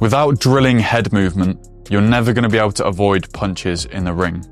Without drilling head movement, you're never going to be able to avoid punches in the ring.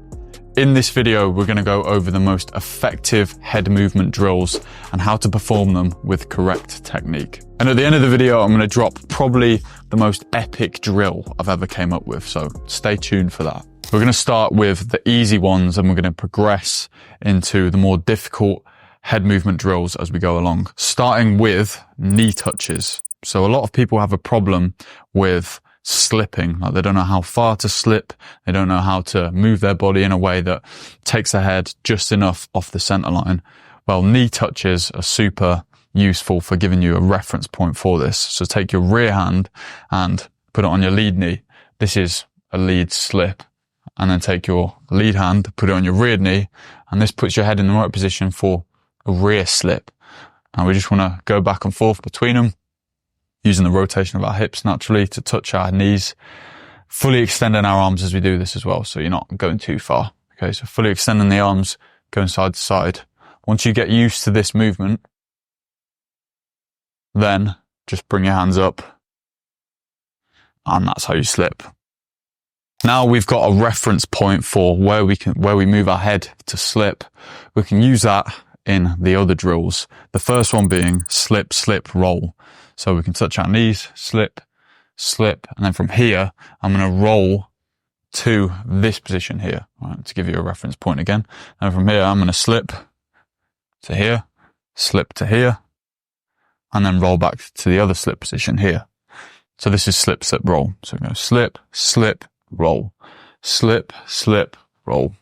In this video, we're going to go over the most effective head movement drills and how to perform them with correct technique. And at the end of the video, I'm going to drop probably the most epic drill I've ever came up with, so stay tuned for that. We're going to start with the easy ones and we're going to progress into the more difficult head movement drills as we go along, starting with knee touches. So a lot of people have a problem with slipping, like they don't know how far to slip, they don't know how to move their body in a way that takes their head just enough off the center line. Well, knee touches are super useful for giving you a reference point for this. So take your rear hand and put it on your lead knee. This is a lead slip. And then take your lead hand, put it on your rear knee, and this puts your head in the right position for a rear slip. And we just want to go back and forth between them, using the rotation of our hips naturally to touch our knees, fully extending our arms as we do this as well, so you're not going too far. Okay, so fully extending the arms, going side to side. Once you get used to this movement, then just bring your hands up, and that's how you slip. Now we've got a reference point for where we move our head to slip. We can use that in the other drills. The first one being slip, slip, roll. So we can touch our knees, slip, slip, and then from here, I'm going to roll to this position here, right, to give you a reference point again. And from here, I'm going to slip to here, slip to here, and then roll back to the other slip position here. So this is slip, slip, roll. So we go slip, slip, roll, slip, slip, roll.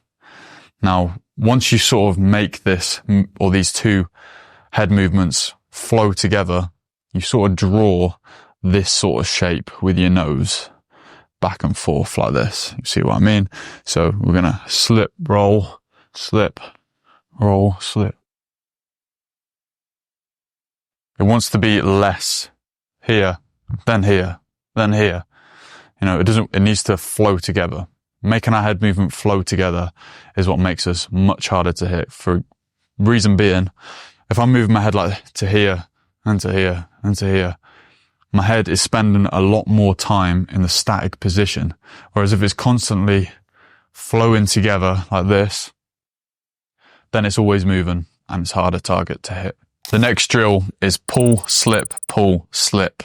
Now, once you sort of make this, or these two head movements flow together, you sort of draw this sort of shape with your nose back and forth like this. You see what I mean? So we're going to slip, roll, slip, roll, slip. It wants to be less here, then here, then here. You know, it needs to flow together. Making our head movement flow together is what makes us much harder to hit. For reason being, if I'm moving my head like to here, and to here, and to here, my head is spending a lot more time in the static position. Whereas if it's constantly flowing together like this, then it's always moving and it's harder target to hit. The next drill is pull, slip, pull, slip.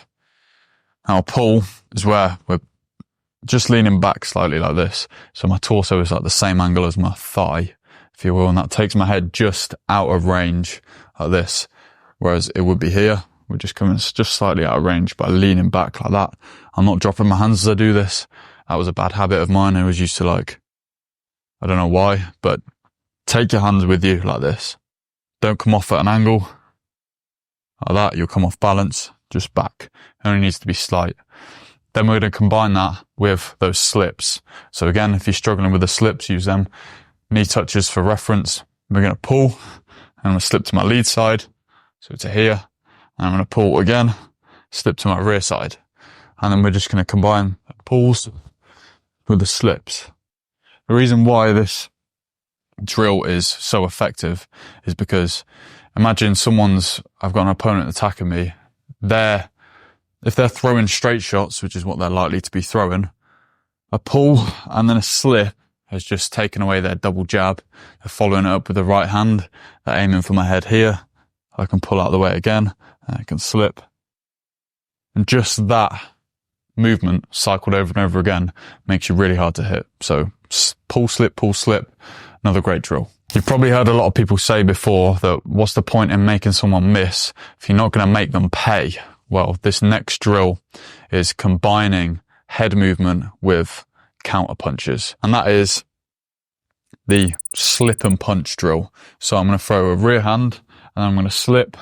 Now pull is where we're just leaning back slightly like this. So my torso is like the same angle as my thigh, if you will, and that takes my head just out of range like this. Whereas it would be here, we're just coming just slightly out of range by leaning back like that. I'm not dropping my hands as I do this. That was a bad habit of mine. I was used to I don't know why, but take your hands with you like this. Don't come off at an angle like that. You'll come off balance, just back. It only needs to be slight. Then we're going to combine that with those slips. So again, if you're struggling with the slips, use them. Knee touches for reference. We're going to pull, and I'm going to slip to my lead side, so to here. And I'm going to pull again, slip to my rear side. And then we're just going to combine the pulls with the slips. The reason why this drill is so effective is because imagine I've got an opponent attacking me. If they're throwing straight shots, which is what they're likely to be throwing, a pull and then a slip has just taken away their double jab. They're following it up with the right hand. They're aiming for my head here. I can pull out of the way again, and I can slip. And just that movement cycled over and over again makes you really hard to hit. So pull, slip, another great drill. You've probably heard a lot of people say before that what's the point in making someone miss if you're not going to make them pay? Well, this next drill is combining head movement with counter punches. And that is the slip and punch drill. So I'm going to throw a rear hand and I'm going to slip.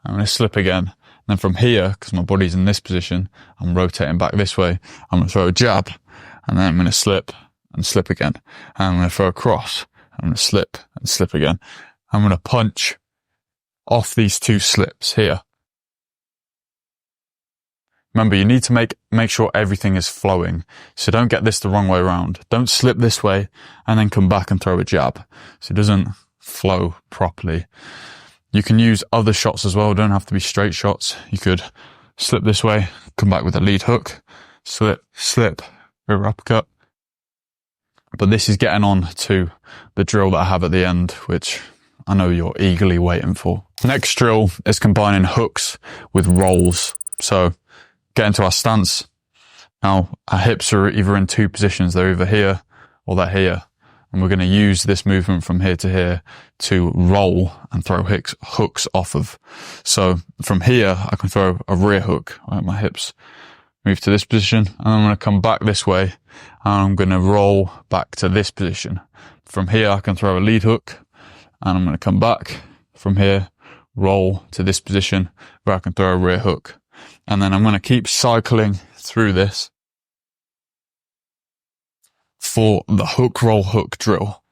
I'm going to slip again. And then from here, because my body's in this position, I'm rotating back this way. I'm going to throw a jab and then I'm going to slip and slip again. And I'm going to throw a cross. I'm going to slip and slip again. I'm going to punch off these two slips here. Remember, you need to make sure everything is flowing. So don't get this the wrong way around. Don't slip this way and then come back and throw a jab. So it doesn't flow properly. You can use other shots as well. Don't have to be straight shots. You could slip this way, come back with a lead hook, slip, slip, rear uppercut. But this is getting on to the drill that I have at the end, which I know you're eagerly waiting for. Next drill is combining hooks with rolls. So get into our stance. Now our hips are either in two positions. They're either here or they're here. And we're going to use this movement from here to here to roll and throw hooks off of. So from here, I can throw a rear hook. Right, my hips move to this position, and I'm going to come back this way, and I'm going to roll back to this position. From here, I can throw a lead hook, and I'm going to come back from here, roll to this position where I can throw a rear hook. And then I'm going to keep cycling through this for the hook, roll, hook drill.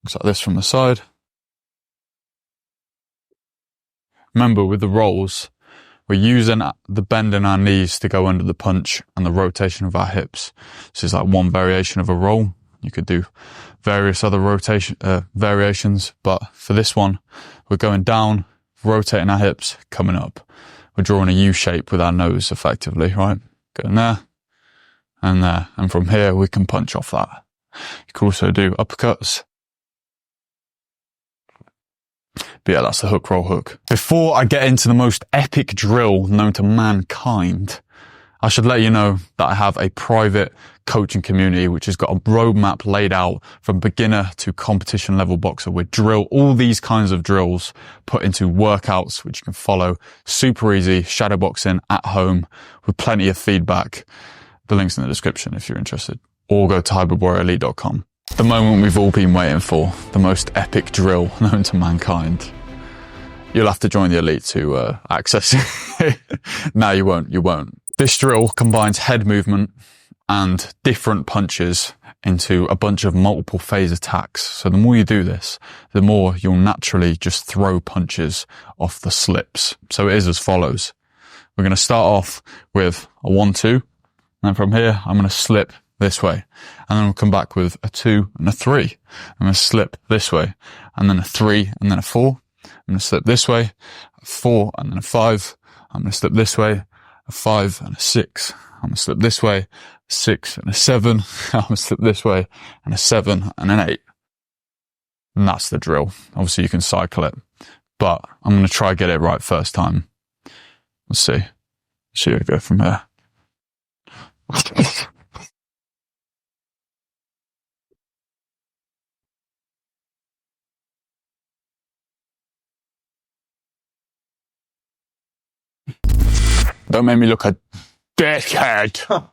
Looks like this from the side. Remember, with the rolls, we're using the bend in our knees to go under the punch and the rotation of our hips. This is like one variation of a roll. You could do various other variations, but for this one, we're going down, rotating our hips, coming up. We're drawing a U shape with our nose effectively, right? Going there and there. And from here, we can punch off that. You can also do uppercuts. But yeah, that's the hook, roll, hook. Before I get into the most epic drill known to mankind, I should let you know that I have a private coaching community which has got a roadmap laid out from beginner to competition level boxer with all these kinds of drills put into workouts which you can follow. Super easy, shadow boxing at home with plenty of feedback. The link's in the description if you're interested. Or go to hybridwarriorelite.com. The moment we've all been waiting for, the most epic drill known to mankind. You'll have to join the elite to access it. No, you won't. This drill combines head movement and different punches into a bunch of multiple phase attacks. So the more you do this, the more you'll naturally just throw punches off the slips. So it is as follows. We're going to start off with a 1-2. And then from here, I'm going to slip this way, and then we'll come back with a 2 and a 3. I'm going to slip this way, and then a 3 and then a 4. I'm going to slip this way, a 4 and then a 5. I'm going to slip this way, a 5 and a 6. I'm going to slip this way, a 6 and a 7. I'm going to slip this way, and a 7 and an 8. And that's the drill. Obviously you can cycle it, but I'm going to try get it right first time. Let's see. See how we go from here. Don't make me look a dickhead.